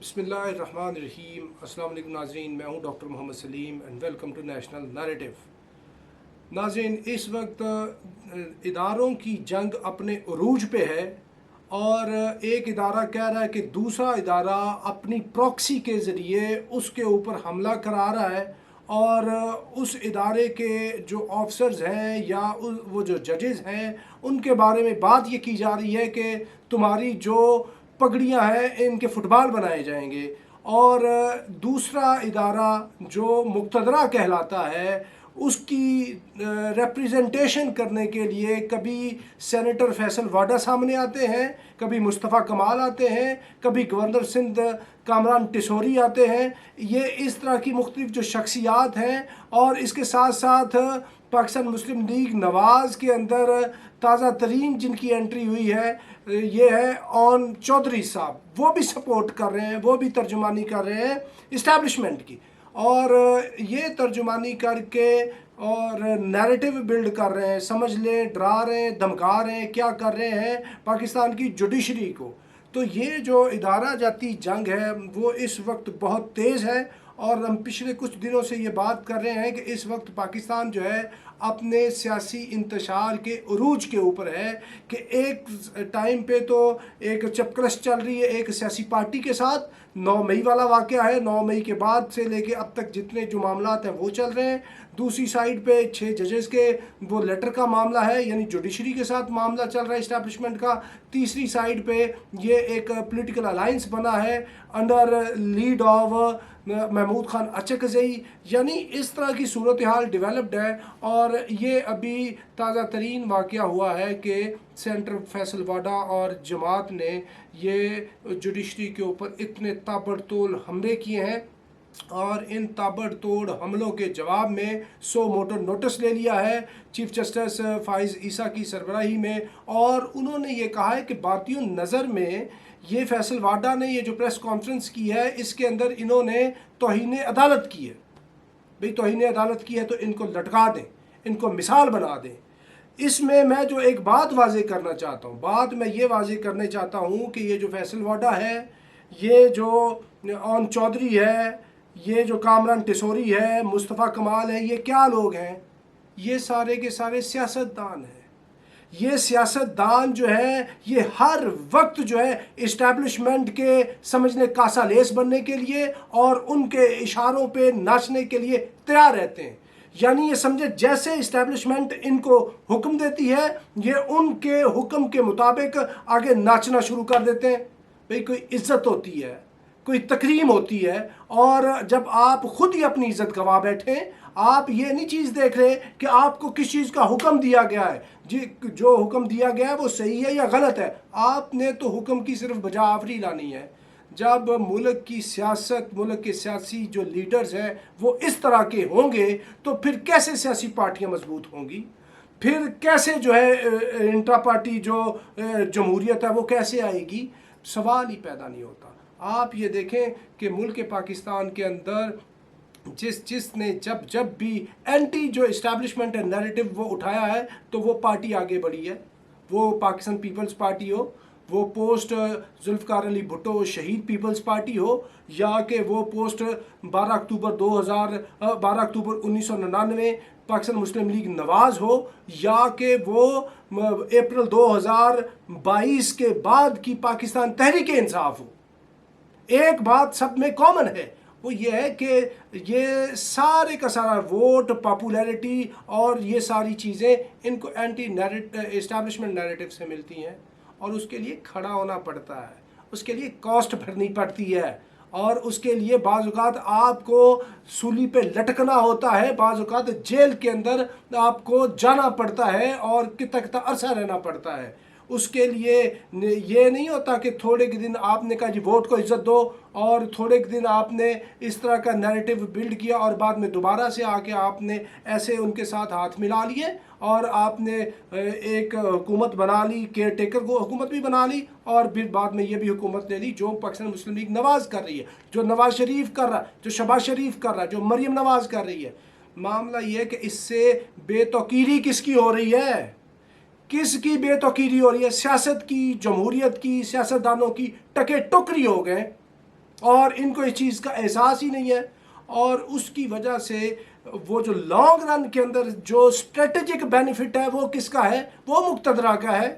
بسم اللہ الرحمن الرحیم۔ السلام علیکم ناظرین، میں ہوں doctor Muhammad Saleem and welcome to national narrative. ناظرین، اس وقت اداروں کی جنگ اپنے عروج پہ ہے اور ایک ادارہ کہہ رہا ہے کہ دوسرا ادارہ اپنی پراکسی کے ذریعے اس کے اوپر حملہ کرا رہا ہے، اور اس ادارے کے جو آفسرز ہیں یا وہ جو ججز ہیں ان کے بارے میں بات یہ کی جا رہی ہے کہ تمہاری جو پگڑیاں ہیں ان کے فٹ بال بنائے جائیں گے۔ اور دوسرا ادارہ جو مقتدرہ کہلاتا ہے اس کی ریپریزنٹیشن کرنے کے لیے کبھی سینیٹر فیصل واڈا سامنے آتے ہیں، کبھی مصطفیٰ کمال آتے ہیں، کبھی گورنر سندھ کامران ٹیسوری آتے ہیں۔ یہ اس طرح کی مختلف جو شخصیات ہیں، اور اس کے ساتھ ساتھ پاکستان مسلم لیگ نواز کے اندر تازہ ترین جن کی انٹری ہوئی ہے یہ ہے اون چودھری صاحب، وہ بھی سپورٹ کر رہے ہیں، وہ بھی ترجمانی کر رہے ہیں اسٹیبلشمنٹ کی، اور یہ ترجمانی کر کے اور نیریٹو بلڈ کر رہے ہیں، سمجھ لیں ڈرا رہے ہیں، دھمکا رہے ہیں، کیا کر رہے ہیں پاکستان کی جوڈیشری کو۔ تو یہ جو ادارہ جاتی جنگ ہے وہ اس وقت بہت تیز ہے، اور ہم پچھلے کچھ دنوں سے یہ بات کر رہے ہیں کہ اس وقت پاکستان جو ہے اپنے سیاسی انتشار کے عروج کے اوپر ہے، کہ ایک ٹائم پہ تو ایک چپکلش چل رہی ہے ایک سیاسی پارٹی کے ساتھ، 9 مئی والا واقعہ ہے، 9 مئی کے بعد سے لے کے اب تک جتنے جو معاملات ہیں وہ چل رہے ہیں۔ دوسری سائیڈ پہ 6 ججز کے وہ لیٹر کا معاملہ ہے، یعنی جوڈیشری کے ساتھ معاملہ چل رہا ہے اسٹیبلشمنٹ کا۔ تیسری سائیڈ پہ یہ ایک پولیٹیکل الائنس بنا ہے under lead of Mahmood Khan Achakzai, یعنی اس طرح کی صورتحال ڈیولپڈ ہے۔ اور یہ ابھی تازہ ترین واقعہ ہوا ہے کہ سینٹر فیصل واڈا اور جماعت نے یہ جوڈیشری کے اوپر اتنے تابڑ توڑ حملے کیے ہیں، اور ان تابڑ توڑ حملوں کے جواب میں 100 موٹر نوٹس لے لیا ہے چیف جسٹس فائز عیسیٰ کی سربراہی میں، اور انہوں نے یہ کہا ہے کہ بھارتیوں نظر میں یہ فیصل واڈا نے یہ جو پریس کانفرنس کی ہے اس کے اندر انہوں نے توہین عدالت کی ہے۔ بھئی توہین عدالت کی ہے تو ان کو لٹکا دیں، ان کو مثال بنا دیں۔ اس میں جو ایک بات واضح کرنا چاہتا ہوں، بات میں یہ واضح کرنے چاہتا ہوں کہ یہ جو فیصل واڈا ہے، یہ جو اون چودھری ہے، یہ جو کامران ٹیسوری ہے، مصطفیٰ کمال ہے، یہ کیا لوگ ہیں؟ یہ سارے کے سارے سیاستدان ہیں۔ یہ سیاستدان جو ہے یہ ہر وقت جو ہے اسٹیبلشمنٹ کے سمجھنے کاسا لیس بننے کے لیے اور ان کے اشاروں پہ ناچنے کے لیے تیار رہتے ہیں۔ یعنی یہ سمجھے جیسے اسٹیبلشمنٹ ان کو حکم دیتی ہے یہ ان کے حکم کے مطابق آگے ناچنا شروع کر دیتے ہیں۔ بھئی کوئی عزت ہوتی ہے، کوئی تکریم ہوتی ہے، اور جب آپ خود ہی اپنی عزت گوا بیٹھیں، آپ یہ نہیں چیز دیکھ رہے کہ آپ کو کس چیز کا حکم دیا گیا ہے، جی جو حکم دیا گیا ہے وہ صحیح ہے یا غلط ہے، آپ نے تو حکم کی صرف بجا آوری لانی ہے۔ جب ملک کی سیاست، ملک کے سیاسی جو لیڈرز ہیں وہ اس طرح کے ہوں گے تو پھر کیسے سیاسی پارٹیاں مضبوط ہوں گی؟ پھر کیسے جو ہے انٹرا پارٹی جو جمہوریت ہے وہ کیسے آئے گی؟ سوال ہی پیدا نہیں ہوتا۔ آپ یہ دیکھیں کہ ملک پاکستان کے اندر جس نے جب بھی اینٹی جو اسٹیبلشمنٹ ہے نیریٹو وہ اٹھایا ہے تو وہ پارٹی آگے بڑھی ہے، وہ پاکستان پیپلز پارٹی ہو، وہ پوسٹ ذوالفقار علی بھٹو شہید پیپلز پارٹی ہو، یا کہ وہ پوسٹ 12 اکتوبر 1999 پاکستان مسلم لیگ نواز ہو، یا کہ وہ اپریل 2022 کے بعد کی پاکستان تحریک انصاف ہو۔ ایک بات سب میں کامن ہے، وہ یہ ہے کہ یہ سارے کا سارا ووٹ، پاپولیرٹی اور یہ ساری چیزیں ان کو اینٹی اسٹیبلشمنٹ نیریٹو سے ملتی ہیں، اور اس کے لیے کھڑا ہونا پڑتا ہے، اس کے لیے کاسٹ بھرنی پڑتی ہے، اور اس کے لیے بعض اوقات آپ کو سولی پہ لٹکنا ہوتا ہے، بعض اوقات جیل کے اندر آپ کو جانا پڑتا ہے اور کتنا عرصہ رہنا پڑتا ہے۔ اس کے لیے یہ نہیں ہوتا کہ تھوڑے کے دن آپ نے کہا جی ووٹ کو عزت دو، اور تھوڑے کے دن آپ نے اس طرح کا نیریٹو بلڈ کیا اور بعد میں دوبارہ سے آ کے آپ نے ایسے ان کے ساتھ ہاتھ ملا لیے اور آپ نے ایک حکومت بنا لی، کیئر ٹیکر کو حکومت بھی بنا لی، اور پھر بعد میں یہ بھی حکومت لے لی جو پاکستان مسلم لیگ نواز کر رہی ہے، جو نواز شریف کر رہا ہے، جو شہباز شریف کر رہا ہے، جو مریم نواز کر رہی ہے۔ معاملہ یہ ہے کہ اس سے بے توقیری کس کی ہو رہی ہے؟ کس کی بے توقیری ہو رہی ہے؟ سیاست کی، جمہوریت کی، سیاستدانوں کی ٹکے ٹکری ہو گئے۔ اور ان کو اس چیز کا احساس ہی نہیں ہے، اور اس کی وجہ سے وہ جو لانگ رن کے اندر جو اسٹریٹجک بینیفٹ ہے وہ کس کا ہے؟ وہ مقتدرہ کا ہے.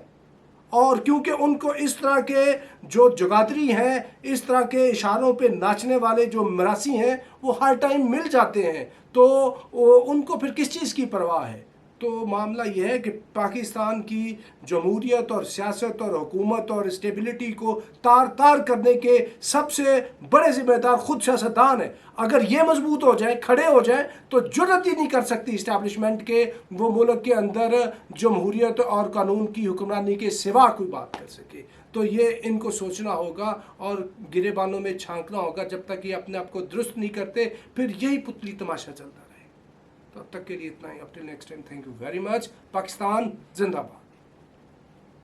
اور کیونکہ ان کو اس طرح کے جو جگادری ہیں، اس طرح کے اشاروں پہ ناچنے والے جو مراسی ہیں وہ ہر ٹائم مل جاتے ہیں، تو ان کو پھر کس چیز کی پرواہ ہے؟ تو معاملہ یہ ہے کہ پاکستان کی جمہوریت اور سیاست اور حکومت اور اسٹیبلٹی کو تار تار کرنے کے سب سے بڑے ذمہ دار خود سیاستدان ہیں. اگر یہ مضبوط ہو جائیں، کھڑے ہو جائیں، تو جرات ہی نہیں کر سکتی اسٹیبلشمنٹ کے وہ ملک کے اندر جمہوریت اور قانون کی حکمرانی کے سوا کوئی بات کر سکے. تو یہ ان کو سوچنا ہوگا اور گرے بانوں میں چھانکنا ہوگا. جب تک یہ اپنے آپ کو درست نہیں کرتے پھر یہی پتلی تماشا چلتا رہے. تو اب تک کے لیے اتنا ہی. Up till next time, thank you very much. Pakistan زندہ باد.